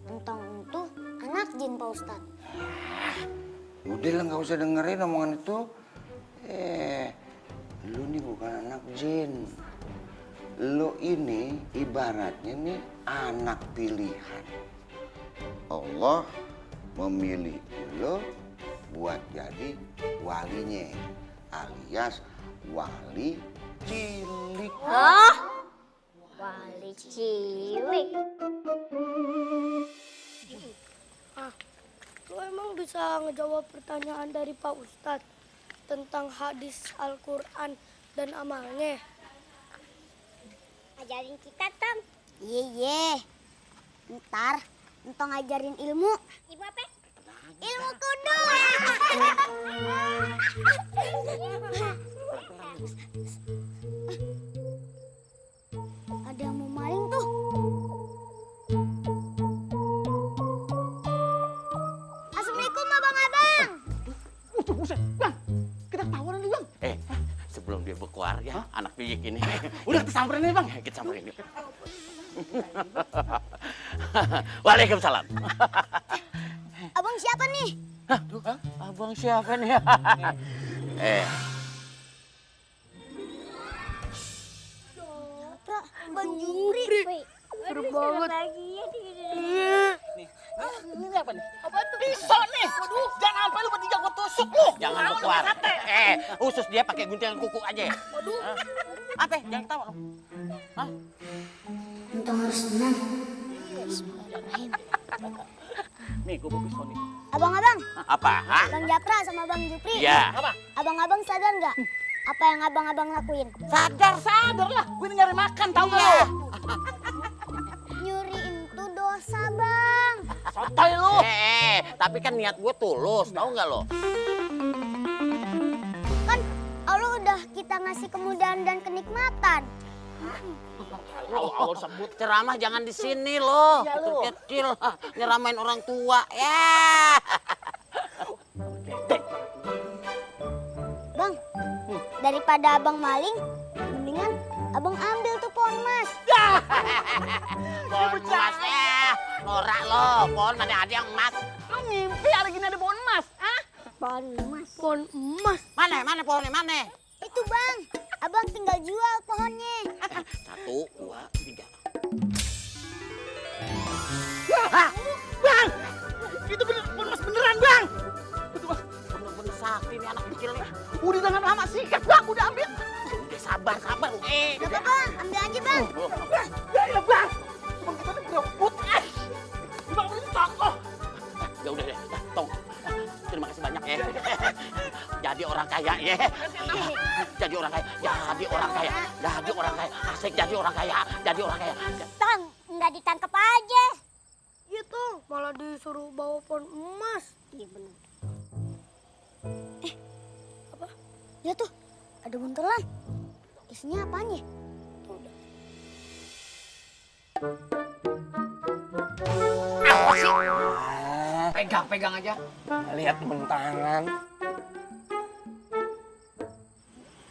entong itu anak jin, Pak Ustadz. Udah lah, nggak usah dengerin omongan itu. Lu nih bukan anak jin. Lu ini ibaratnya nih anak pilihan. Allah memilih lu buat jadi walinya, alias wali cilik. Hah? Wali cilik. Lu emang bisa ngejawab pertanyaan dari Pak Ustadz tentang hadis Al-Quran dan amalnya? Ajarin kita, Tam. Iya. Ntar, entong ngajarin ilmu. Ilmu apa? Ilmu kudu. Ada yang mau maling tuh. Assalamualaikum, abang-abang. Buset, Bang. Kita ketahuan nih, Bang. Sebelum dia berkuar ya, anak piyik ini. Udah kita samperin nih, Bang. Kita samperin yuk. Waalaikumsalam. Abang siapa nih? Abang siapa nih? Bang Jupri. Seru banget. Ini apa nih? Apa tuh? Pisau nih. Waduh, jangan sampai lu bertiga gua tusuk lu. Jangan berkuar. Khusus dia pakai guntingan kuku aja. Waduh. Apa? Jangan ketawa lu. Hah? Entong harus tenang. Nih, gua bawa pisau nih. Abang-abang, Apa? Hah? Bang Japra sama Bang Jupri. Iya. Apa? Abang-abang sadar nggak apa yang abang-abang lakuin? Sadar lah. Gue ini nyari makan, tahu nggak lu? Nyuri itu dosa, Bang. Sotoy lu. Tapi kan niat gue tulus, tahu nggak lo? Kan Allah udah kita ngasih kemudahan dan kenikmatan. Awal sebut ceramah jangan di sini loh. Kecil nyeramain orang tua ya. Bang, daripada abang maling, mendingan abang ambil tuh pohon emas. Pohon emas ya. Norak lo, pohon mana ada yang emas? Lu ngimpi hari gini ada pohon emas? Hah? Pohon emas. Pohon emas. Mana pohonnya mana? Itu Bang, abang tinggal jual pohonnya. 1, 2, 3. Bang! Itu pohon emas beneran, Bang! Itu bener-bener sakti nih anak kecil nih. Udah jangan lama sikat, Bang. Udah ambil. Udah sabar. Gak apa-apa, ambil aja Bang. Ya, Bang. Bang, kita nih berebut. Bang, ini tokoh. Ya udah deh, tong. Terima kasih banyak ya. Jadi orang kaya ya. Jadi orang kaya. Asik jadi orang kaya. Tang, nggak ditangkap aja. Iya Tang, malah disuruh bawa pohon emas. Iya benar. Apa? Ya tuh, ada buntelan. Isinya apaan ya? Pegang aja. Lihat bentangan.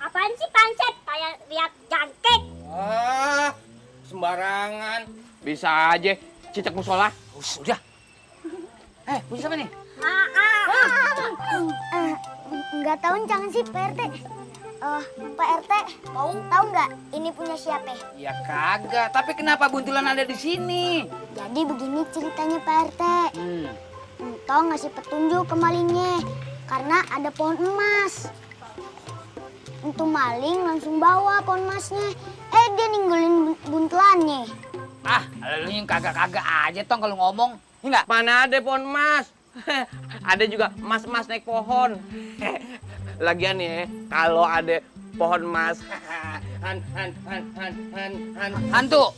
Apaan sih pancet? Kayak lihat jangkrik. Sembarangan. Bisa aja cicak musola. Udah. Punya siapa nih? Nggak tahu jangan sih Pak RT. Pak RT, tahu nggak ini punya siapa? Ya kagak. Tapi kenapa buntulan ada di sini? Jadi begini ceritanya Pak RT. Entong ngasih petunjuk ke malingnya karena ada pohon emas. Untuk maling langsung bawa pohon emasnya. Dia ninggalin buntelannya. Lu yang kagak-kagak aja tong kalau ngomong. Enggak? Mana ada pohon emas? Ada juga emas-emas naik pohon. Lagian ya, kalau ada pohon emas, hantu.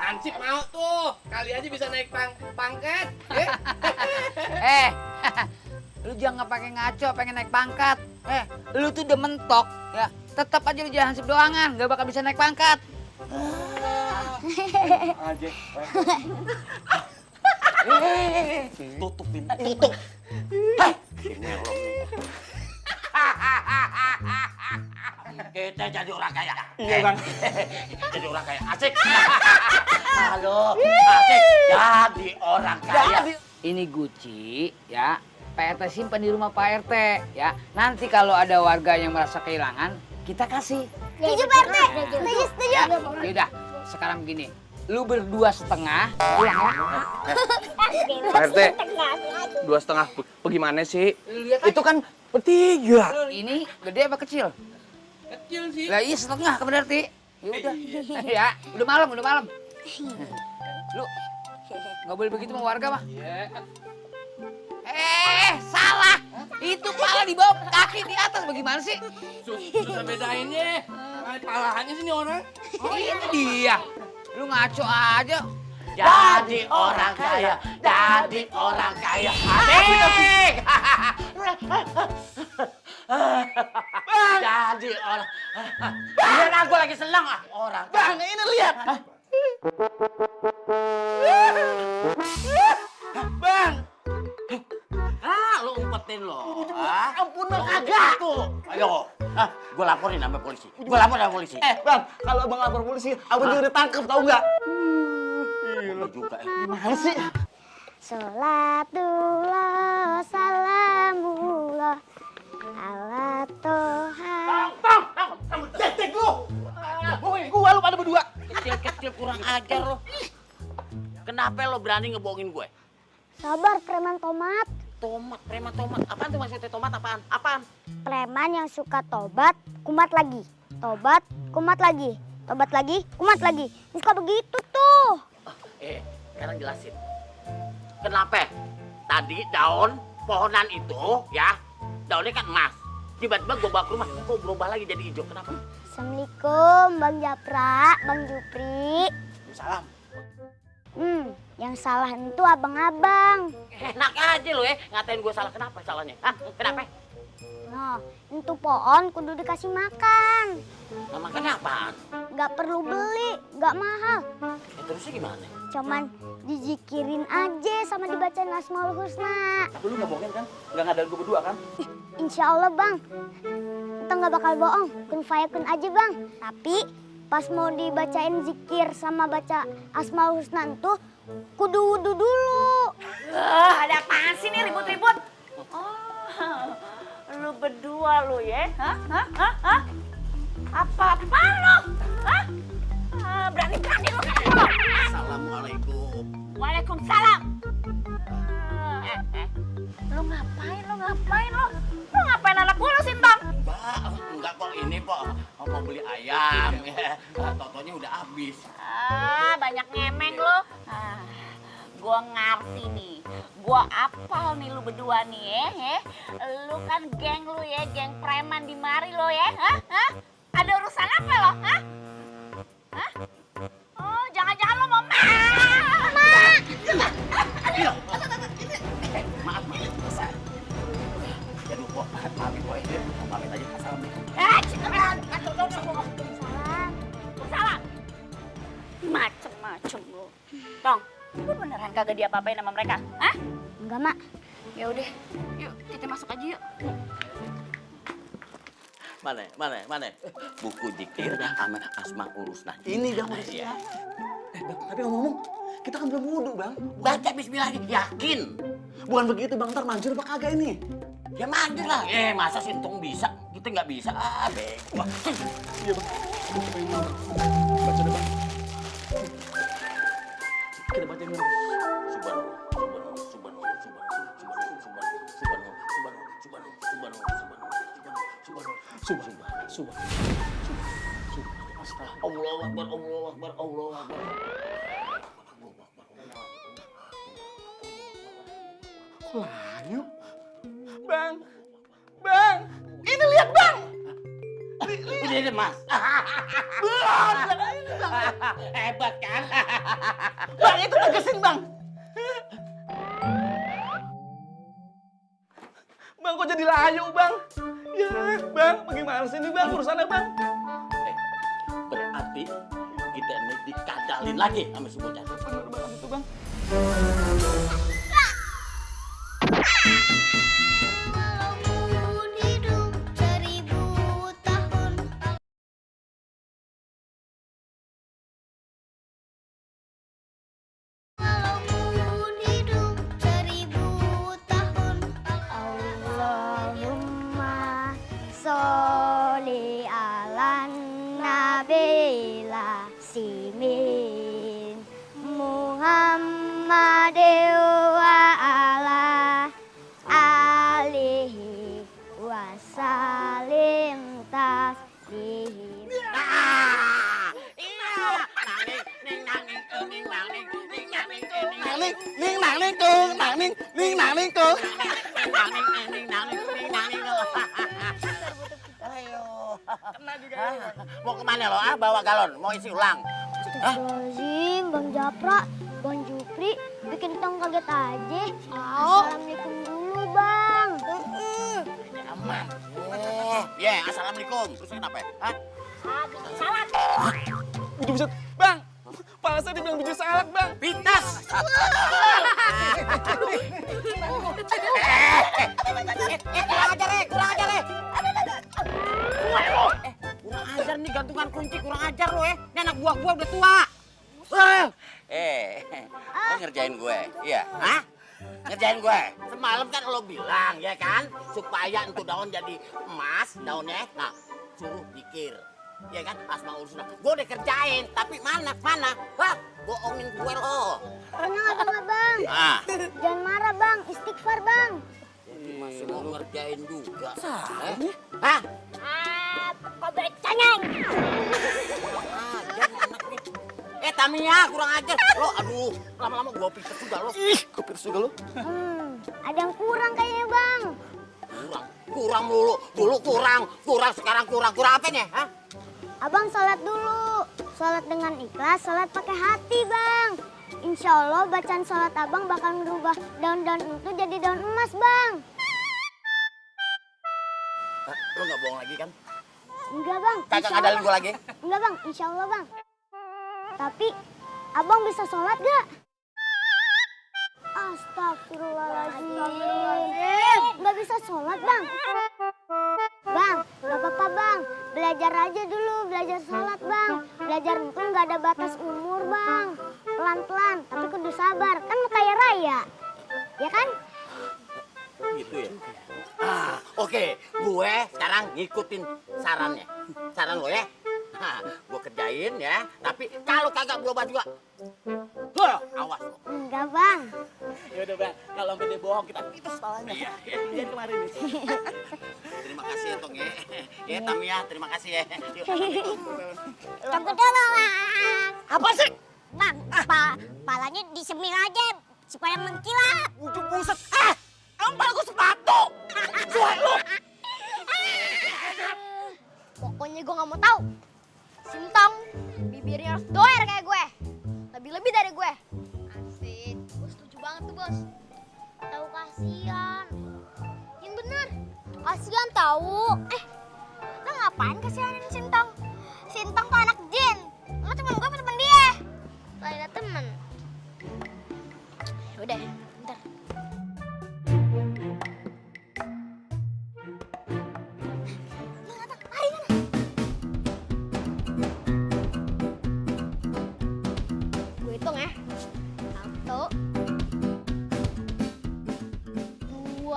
Hansip mau tuh. Kali aja bisa naik pangkat. Lu jangan pakai ngaco pengen naik pangkat. Lu tuh udah mentok ya. Tetap aja lu jangan hansip doangan, gak bakal bisa naik pangkat. Aja. Tutup pintu. Tutup. Kita jadi orang kaya. Iya, Bang. Jadi orang kaya. Asik. Halo. Asik. Jadi orang kaya. Ini Guci ya, Pak RT simpan di rumah Pak RT ya. Nanti kalau ada warga yang merasa kehilangan, kita kasih. Setuju Pak RT. Setuju. Ya, yaudah, sekarang begini. Lu berdua setengah, pulang ya. Pak RT, 2,5 bagaimana sih? Lihat Itu kan bertiga. ini gede apa kecil? Kecil sih. Lah iya setengah kan berarti. Ya udah. Ya, udah malam. Lu nggak boleh begitu sama warga mah. Salah. Itu pala di bawah, kaki di atas. Bagaimana sih? Susah bedainnya. Palahannya sih nih orang. Oh, itu dia. Lu ngaco aja. Jadi orang kaya, jadi orang kaya. Asik. Jadi orang. Lihat aku lagi senang orang. Bang, ini lihat. Bang. Lu umpetin lo. Ampun bang, agak tuh. Ayo, gue laporin sama polisi. Bang, kalau abang lapor polisi, abang juga ditangkap, tahu nggak? Lu juga. Gimana sih? Salatullah salamullah ala toha. Kamu cetek lu. Gua lu pada berdua. Kecil-kecil kurang ajar lo. Kenapa lo berani ngebohongin gue? Sabar preman tomat. Preman tomat. Apaan tuh maksudnya tomat apaan? Apaan? Preman yang suka tobat, kumat lagi. Tobat, kumat lagi. Tobat lagi, kumat lagi. Ini suka begitu tuh. Sekarang jelasin. Kenapa? Tadi daun pohonan itu ya, daunnya kan emas. Tiba-tiba gue bawa ke rumah, kok berubah lagi jadi hijau. Kenapa? Assalamualaikum Bang Japra, Bang Jupri. Salam. Yang salah itu abang-abang. Enak aja lo ya, ngatain gue salah. Kenapa salahnya? Hah? Kenapa? Nah, itu pohon kudu dikasih makan. Nah, makannya apaan? Nggak perlu beli, nggak mahal. Terusnya gimana? Cuman dizikirin aja sama dibacain Asmaul Husna. Tapi lu nggak bohongin kan? Nggak ngadain gue berdua kan? Insya Allah bang, kita nggak bakal bohong. Kun fayakun aja bang. Tapi pas mau dibacain zikir sama baca Asmaul Husna itu kudu wudu dulu. Ada apaan sih nih ribut-ribut? Lu berdua lu ya? Hah? Apa lu? Hah? Berani-berani lu kan lu? Assalamualaikum. Waalaikumsalam. Lu ngapain lu? Lu ngapain anak gua lu Sintong? Enggak kok ini kok mau beli ayam. Totonya udah habis. Banyak ngemeng lu. Gua ngerti nih. Gua apal nih lu berdua nih ya. Lu kan geng lu ya, geng preman di mari lo ya. Hah? Ada urusan apa lo? Hah? Oh, jangan-jangan lo mau Maaf. Aduh kok, maafin kok ini. Maafin aja. Assalamualaikum. Salah. Macem-macem lu. Tong, lu beneran kagak diapa-apain sama mereka? Hah? Enggak mak. Ya udah, yuk kita masuk aja yuk. Mana? Buku zikir sama Asmaul Husna. Ini dah Mas ya. Bang, tapi ngomong, kita kan belum wudu bang. Baca bismillah, yakin. Bukan begitu bang, ntar manjur apa kagak ini? Ya manjur lah. Masa Sintung bisa? Kita nggak bisa. Bego. Iya bang. Baca deh bang. Kita bacain dulu. Allahu Akbar. Kok layu? Bang, ini lihat bang. Ini Mas. Hebat kan? Bang, itu tegesin bang. Bang, kok jadi layu bang? Ya, bang, bagaimana sih ini bang urusannya bang? Berarti kita ini dikadalin lagi sama si bocah. Bener banget itu bang. Muslimin Muhammadin wa ala alihi wasallim taslim. Mau kemana lo? Bawa galon, mau isi ulang. Astagfirullahaladzim, Bang Japra, Bang Jupri, bikin tong kaget aja. Assalamualaikum dulu, Bang. Aman. Ya, assalamualaikum. Terus kenapa ya? Hah? Salat. Buset, Bang. Kepala saya dibilang biji salak, Bang. Pintas. Kurang ajar, kurang ajar nih gantungan kunci, kurang ajar lo ya. Ini anak buah gue udah tua. Lo ngerjain gue, iya? Hah? Ngerjain gue? Semalam kan lo bilang, ya kan? Supaya untuk daun jadi emas, daunnya. Nah, suruh pikir. Ya kan, Asmaul Husna. Gue udah kerjain, tapi mana? Hah? Bohongin gue lo. Tenang abang. Ah. Jangan marah, Bang. Istighfar, Bang. Masih mau ngerjain juga. Hah? Kobret cengeng. Ajar anak nih. Tamia, kurang ajar. Lo, aduh, lama-lama gue pites juga lo. Kok pites juga lo? Ada yang kurang kayaknya, Bang. Kurang mulu. Dulu kurang, sekarang kurang apa nih? Hah? Abang sholat dulu. Sholat dengan ikhlas, sholat pakai hati, Bang. Insya Allah bacaan sholat abang bakal merubah daun-daun itu jadi daun emas, Bang. Lo nggak bohong lagi kan? Enggak, Bang. Kagak ngadalin gue lagi? Enggak, Bang. Insya Allah, Bang. Tapi abang bisa sholat gak? Astagfirullahaladzim. Nggak bisa sholat, Bang. Bang, nggak apa-apa, Bang. Belajar aja dulu, belajar sholat, Bang. Belajar itu nggak ada batas umur, Bang. Pelan-pelan, tapi kudu sabar. Kan mau kaya raya. Ya kan? Gitu ya? Oke. Gue sekarang ngikutin sarannya. Saran lo ya. Gue kerjain ya. Tapi kalau kagak berubah juga, awas lo. Enggak, Bang. Ya udah, Bang. Kalau sampai dia bohong kita pites palanya. Iya. Lihat kemarin nih. Terima kasih ya, Tong ya. Ya, Tamia, terima kasih ya. Tunggu dulu, Bang. Apa sih? Bang, palanya disemir aja supaya mengkilap. Buset. Emang pala gue sepatu. Suai lo. Pokoknya gue nggak mau tahu. Sintong, bibirnya harus doer kayak gue. Lebih-lebih dari gue. Asik, gue setuju banget tuh, Bos. Tahu kasihan. Yang bener. Kasihan tahu. Lo ngapain kasihanin Sintong? Sintong tuh anak jin. Lo temen gue apa temen dia? Lain ada temen. Yaudah, bentar. Gue hitung ya. 1, 2, 3.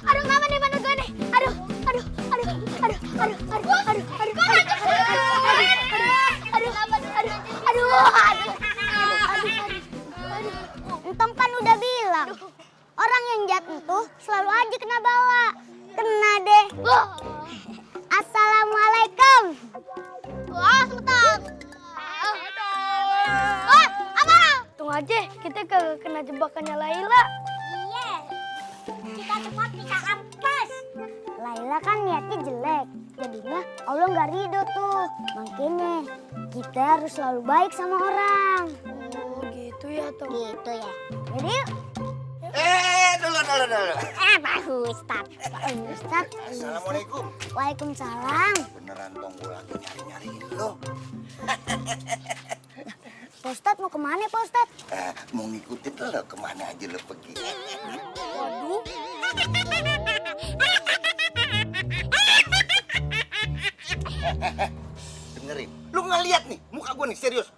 Aduh, ngapa nih mana gue nih? Aduh. Entong kan udah bilang, orang yang jahat itu selalu aja kena bawa. Kena deh. Assalamualaikum. Waalaikumsalam. Apa? Tunggu aja, kita kena jebakannya Laila. Iya. Kita cuma bisa apes. Laila kan niatnya jelek, jadinya Allah nggak ridho tuh. Makanya kita harus selalu baik sama orang. Oh gitu ya tuh. Gitu ya. Jadi yuk. Dulu. Pak Ustadz. Assalamualaikum. Waalaikumsalam. Beneran Tong, gue lagi nyari-nyariin lo. Pak Ustadz mau kemana Pak Ustadz? Mau ngikutin lo kemana aja lo pergi. Waduh. nih? Serius?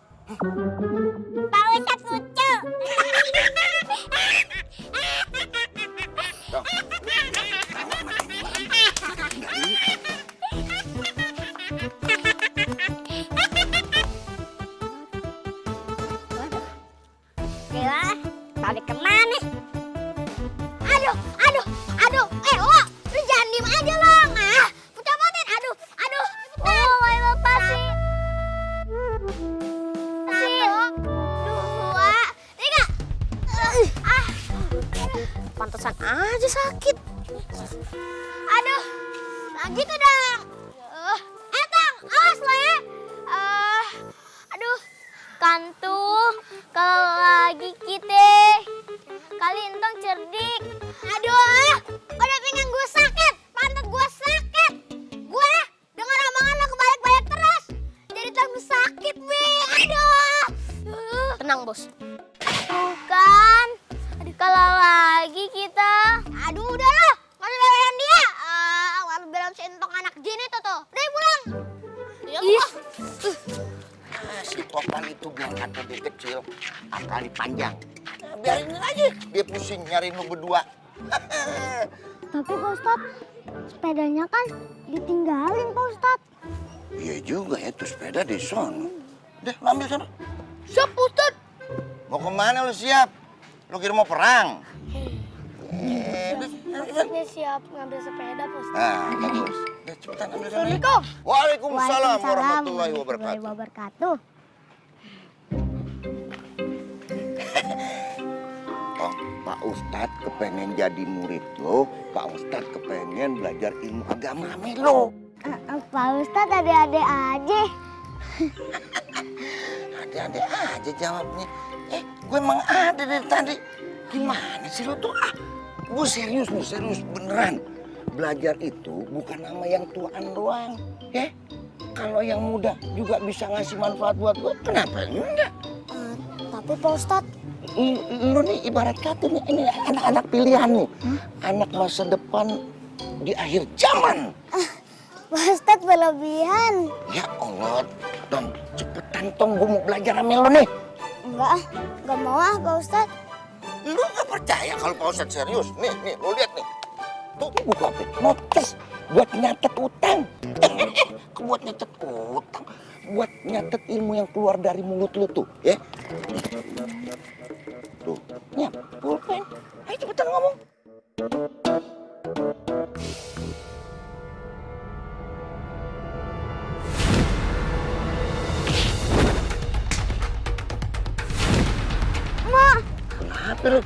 Pak Ustadz lucu. Dong. Gila, balik kemana? Aduh, aduh, aduh. Oh, lu jangan diem aja long. Pucamotin, aduh, aduh. Oh, bapak sih. 1, 2, 3. Pantesan aja sakit. Aduh, lagi tuh dong. Tang, awas lo ya. Aduh, kantung, kalau lagi kita kali entong cerdik. Aduh, udah pinggang gue sakit, pantat gue sakit. Gue dengar omongan lo kebalik-balik terus, jadi tambah sakit, Wi. Aduh. Tenang, Bos. Bukan. Aduh, kalau lagi kita. Aduh, udah lo, nggak usah belain dia. Walau belain si entong anak jin itu tuh. Udah pulang. Ih. Si Topan itu berangkat dari kecil, akalnya panjang. Biarin aja, dia pusing nyariin lu berdua. Tapi Pak Ustadz, sepedanya kan ditinggalin Pak Ustadz. Iya juga ya, tuh sepeda di sono. Udah, lu ambil sana. Siap Ustadz. Mau kemana lu siap? Lu kira mau perang? Maksudnya siap ngambil sepeda Pak Ustadz. Nah, bagus. Udah, cepetan ambil sana. Assalamualaikum. Waalaikumsalam warahmatullahi wabarakatuh. Oh, Pak Ustadz kepengen jadi murid lo, Pak Ustadz kepengen belajar ilmu agama lo. Pak Ustadz adik-adik aja. Ada-ada aja jawabnya. Gue emang ada dari tadi. Gimana sih lo tuh? Gue serius beneran. Belajar itu bukan sama yang tuaan doang, ya. Kalau yang muda juga bisa ngasih manfaat buat gue, kenapa enggak? Tapi Pak Ustadz, Lu nih ibarat kata nih, ini anak-anak pilihan nih. Anak masa depan di akhir zaman. Pak Ustadz berlebihan. Ya Allah, Tom, cepetan Tom, gue mau belajar sama lu nih. Enggak mau Pak Ustadz. Lu gak percaya kalau Pak Ustadz serius? Nih, lu lihat nih. Tuh, buka notis buat nyatet utang. Buat nyatet utang. Buat nyatet ilmu yang keluar dari mulut lu tuh, ya. Tuh, nyap, pulpen. Ayo cepetan ngomong. Ma. Kenapa lu?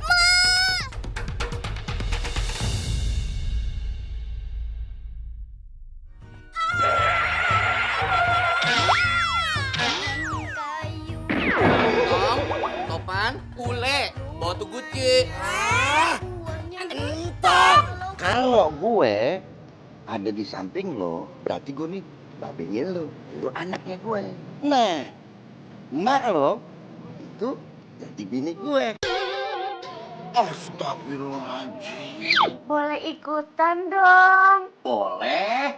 Topan, ule, bawa tuh Gucci. Kalau gue ada di samping lo, berarti gue nih babenya lo anaknya gue. Nah, emak lo itu jadi bini gue. Astagfirullahaladzim. Boleh ikutan dong. Boleh.